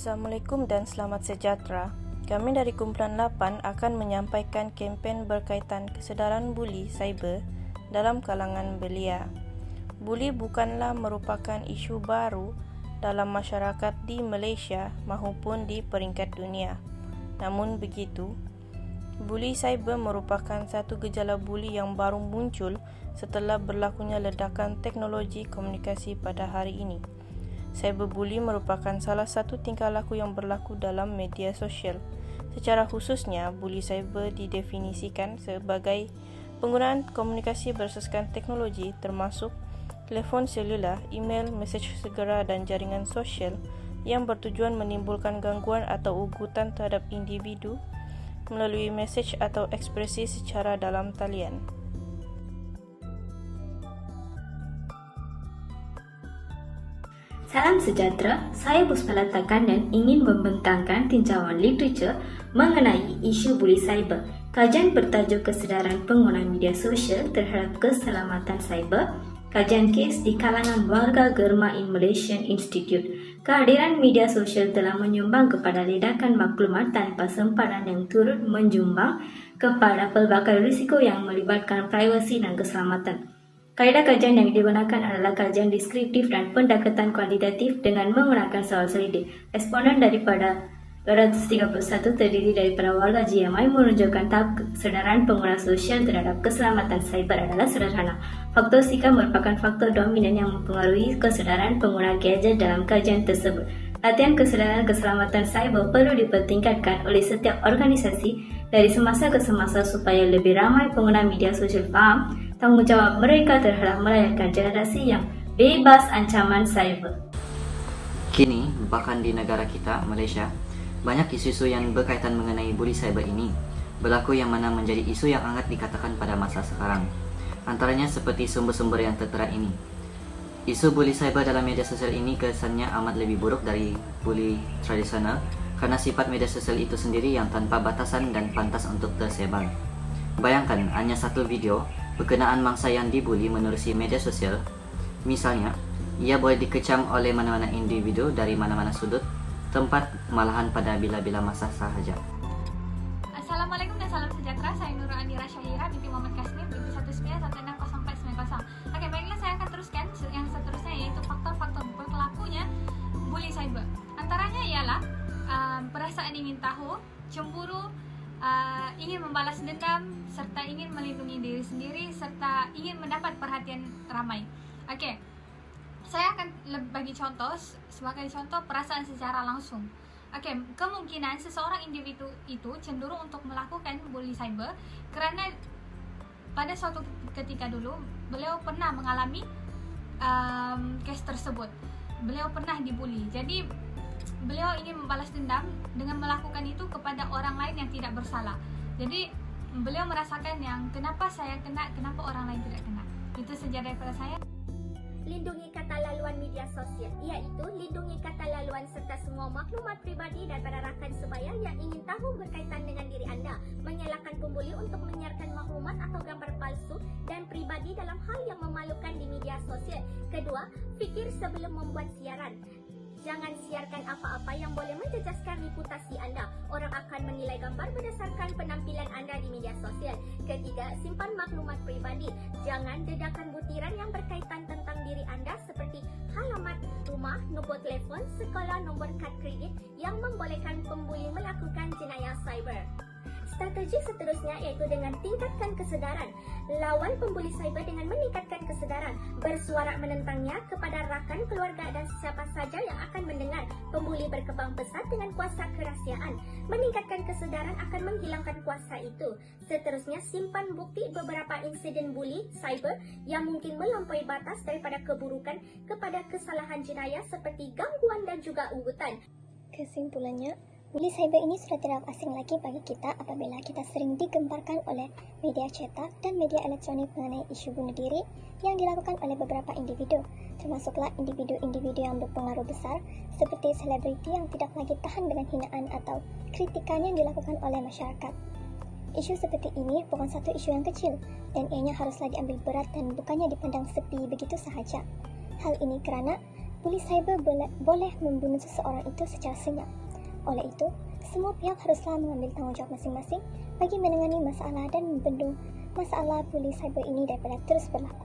Assalamualaikum dan selamat sejahtera. Kami dari Kumpulan 8 akan menyampaikan kempen berkaitan kesedaran buli cyber dalam kalangan belia. Buli bukanlah merupakan isu baru dalam masyarakat di Malaysia maupun di peringkat dunia. Namun begitu, buli cyber merupakan satu gejala buli yang baru muncul setelah berlakunya ledakan teknologi komunikasi pada hari ini. Cyberbully merupakan salah satu tingkah laku yang berlaku dalam media sosial. Secara khususnya, buli cyber didefinisikan sebagai penggunaan komunikasi berasaskan teknologi termasuk telefon selular, email, mesej segera dan jaringan sosial yang bertujuan menimbulkan gangguan atau ugutan terhadap individu melalui mesej atau ekspresi secara dalam talian. Salam sejahtera, saya Puspalata Kandan ingin membentangkan tinjauan literatur mengenai isu buli cyber. Kajian bertajuk Kesedaran Pengguna Media Sosial Terhadap Keselamatan Cyber, kajian kes di kalangan warga Germa in Malaysian Institute. Kehadiran media sosial telah menyumbang kepada ledakan maklumat tanpa sempadan yang turut menjumbang kepada pelbagai risiko yang melibatkan privasi dan keselamatan. Kaedah kajian yang digunakan adalah kajian deskriptif dan pendekatan kualitatif dengan menggunakan soal selidik. Responden daripada 231 terdiri daripada warga GMI menunjukkan tahap kesedaran pengguna sosial terhadap keselamatan cyber adalah sederhana. Faktor SIKA merupakan faktor dominan yang mempengaruhi kesedaran pengguna gadget dalam kajian tersebut. Latihan kesedaran keselamatan cyber perlu dipertingkatkan oleh setiap organisasi dari semasa ke semasa supaya lebih ramai pengguna media sosial faham tanggungjawab mereka terhadap melahirkan generasi yang bebas ancaman cyber. Kini, bahkan di negara kita, Malaysia, banyak isu-isu yang berkaitan mengenai buli cyber ini berlaku yang mana menjadi isu yang hangat dikatakan pada masa sekarang. Antaranya seperti sumber-sumber yang tertera ini. Isu buli cyber dalam media sosial ini kesannya amat lebih buruk dari buli tradisional karena sifat media sosial itu sendiri yang tanpa batasan dan pantas untuk tersebar. Bayangkan hanya satu video berkenaan mangsa yang dibuli menerusi media sosial. Misalnya, ia boleh dikecam oleh mana-mana individu dari mana-mana sudut tempat, malahan pada bila-bila masa sahaja. Assalamualaikum dan salam sejahtera. Saya Nurul Anira Syahira binti Muhammad Kasmir binti 19160490. Oke, baiklah, saya akan teruskan yang seterusnya, yaitu faktor-faktor berlakunya buli cyber. Antaranya ialah perasaan ingin tahu, cemburu, ingin membalas dendam, serta ingin melindungi diri sendiri, serta ingin mendapat perhatian ramai. Oke, saya akan bagi contoh, sebagai contoh perasaan secara langsung. Oke, kemungkinan seseorang individu itu cenderung untuk melakukan bully cyber kerana pada suatu ketika dulu beliau pernah mengalami kes tersebut. Beliau pernah dibuli. Jadi beliau ingin membalas dendam dengan melakukan itu kepada orang lain yang tidak bersalah. Jadi beliau merasakan yang kenapa saya kena, kenapa orang lain tidak kena. Itu saja daripada saya. Lindungi kata laluan media sosial, iaitu lindungi kata laluan serta semua maklumat pribadi daripada rakan sebaya yang ingin tahu berkaitan dengan diri anda. Mengelakkan pembuli untuk menyiarkan maklumat atau gambar palsu dan pribadi dalam hal yang memalukan di media sosial. Kedua, fikir sebelum membuat siaran. Jangan siarkan apa-apa yang boleh menjejaskan reputasi anda. Orang akan menilai gambar berdasarkan penampilan anda di media sosial. Ketiga, simpan maklumat pribadi. Jangan dedakan butiran yang berkaitan tentang diri anda seperti alamat rumah, nombor telefon, sekolah, nombor kad kredit yang membolehkan pembuli melakukan jenayah cyber. Strategi seterusnya iaitu dengan tingkatkan kesedaran. Lawan pembuli cyber dengan meningkatkan kesedaran. Bersuara menentangnya kepada rakan, keluarga dan siapa saja yang akan mendengar. Pembuli berkembang pesat dengan kuasa kerahsiaan. Meningkatkan kesedaran akan menghilangkan kuasa itu. Seterusnya, simpan bukti beberapa insiden buli cyber yang mungkin melampaui batas daripada keburukan kepada kesalahan jenayah seperti gangguan dan juga ugutan. Kesimpulannya, buli cyber ini sudah tidak asing lagi bagi kita apabila kita sering digemparkan oleh media cetak dan media elektronik mengenai isu bunuh diri yang dilakukan oleh beberapa individu, termasuklah individu-individu yang berpengaruh besar seperti selebriti yang tidak lagi tahan dengan hinaan atau kritikan yang dilakukan oleh masyarakat. Isu seperti ini bukan satu isu yang kecil dan ianya haruslah diambil berat dan bukannya dipandang sepi begitu sahaja. Hal ini kerana buli cyber boleh membunuh seseorang itu secara senyap. Oleh itu, semua pihak haruslah mengambil tanggungjawab masing-masing bagi menangani masalah dan membendung masalah buli cyber ini daripada terus berlaku.